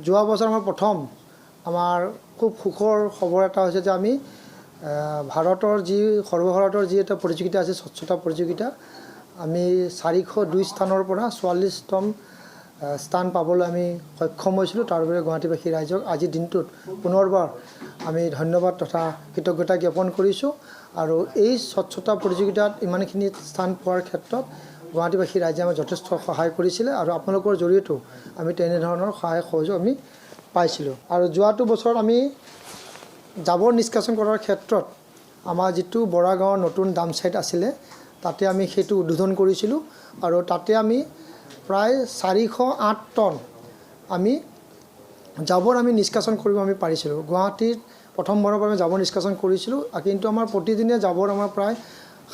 যোৱা বছৰ আমাৰ প্ৰথম আমাৰ খুব সুখৰ খবৰ এটা হৈছে যে আমি ভাৰতৰ যি সৰ্বভাৰতৰ যি এটা প্ৰতিযোগিতা আছে স্বচ্ছতা প্ৰতিযোগিতা আমি 402 স্থানৰ পৰা 44তম স্থান পাবলৈ আমি সক্ষম হৈছিলোঁ। তাৰ বাবে গুৱাহাটীবাসী ৰাইজক আজিৰ দিনটোত পুনৰবাৰ আমি ধন্যবাদ তথা কৃতজ্ঞতা জ্ঞাপন কৰিছোঁ। আৰু এই স্বচ্ছতা প্ৰতিযোগিতাত ইমানখিনি স্থান পোৱাৰ ক্ষেত্ৰত গুৱাহাটীবাসী ৰাইজে আমাক যথেষ্ট সহায় কৰিছিলে আৰু আপোনালোকৰ জৰিয়তেও আমি তেনেধৰণৰ সহায় সহযোগ আমি পাইছিলোঁ। আৰু যোৱাটো বছৰত আমি জাবৰ নিষ্কাশন কৰাৰ ক্ষেত্ৰত আমাৰ যিটো বৰাগাঁৱৰ নতুন ডাম ছাইট আছিলে তাতে আমি সেইটো উদ্বোধন কৰিছিলোঁ আৰু তাতে আমি প্ৰায় 408 টন আমি জাবৰ আমি নিষ্কাশন কৰিব আমি পাৰিছিলোঁ। গুৱাহাটীত প্ৰথমবাৰৰ বাবে জাবৰ নিষ্কাশন কৰিছিলোঁ, কিন্তু আমাৰ প্ৰতিদিনে জাবৰ আমাৰ প্ৰায়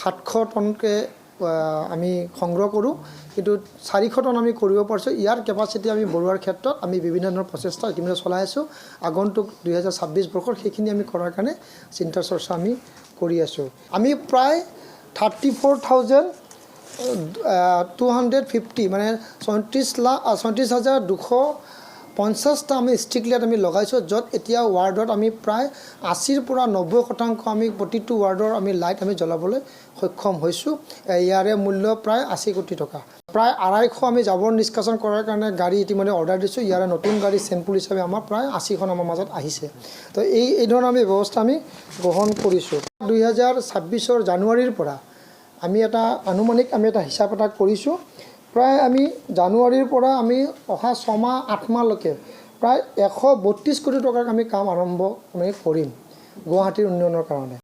700 টনকৈ আমি সংগ্ৰহ কৰোঁ, কিন্তু 400 টন আমি কৰিব পাৰিছোঁ। ইয়াৰ কেপাচিটি আমি বঢ়োৱাৰ ক্ষেত্ৰত আমি বিভিন্ন ধৰণৰ প্ৰচেষ্টা ইতিমধ্যে চলাই আছোঁ। আগন্তুক 2026 বৰ্ষৰ সেইখিনি আমি কৰাৰ কাৰণে চিন্তা চৰ্চা আমি কৰি আছোঁ। আমি প্ৰায় 34,250 মানে 34,250টা আমি ষ্ট্ৰিট লাইট আমি লগাইছোঁ, য'ত এতিয়া ৱাৰ্ডত আমি প্ৰায় 80ৰ পৰা 90% আমি প্ৰতিটো ৱাৰ্ডৰ আমি লাইট আমি জ্বলাবলৈ সক্ষম হৈছোঁ। ইয়াৰে মূল্য প্ৰায় 80 কোটি টকা। প্ৰায় 250 আমি জাবৰ নিষ্কাশন কৰাৰ কাৰণে গাড়ী ইতিমধ্যে অৰ্ডাৰ দিছোঁ। ইয়াৰে নতুন গাড়ী চেম্পুল হিচাপে আমাৰ প্ৰায় 80খন আমাৰ মাজত আহিছে। তো এই ধৰণৰ আমি ব্যৱস্থা আমি গ্ৰহণ কৰিছোঁ। 2026 জানুৱাৰীৰ পৰা আমি এটা আনুমানিক আমি এটা হিচাপ এটা কৰিছোঁ। প্ৰায় আমি জানুৱাৰীৰ পৰা আমি অহা 6 মাহ 8 মাহলৈকে প্ৰায় 132 কোটি টকাৰ আমি কাম আৰম্ভ আমি কৰিম গুৱাহাটীৰ উন্নয়নৰ কাৰণে।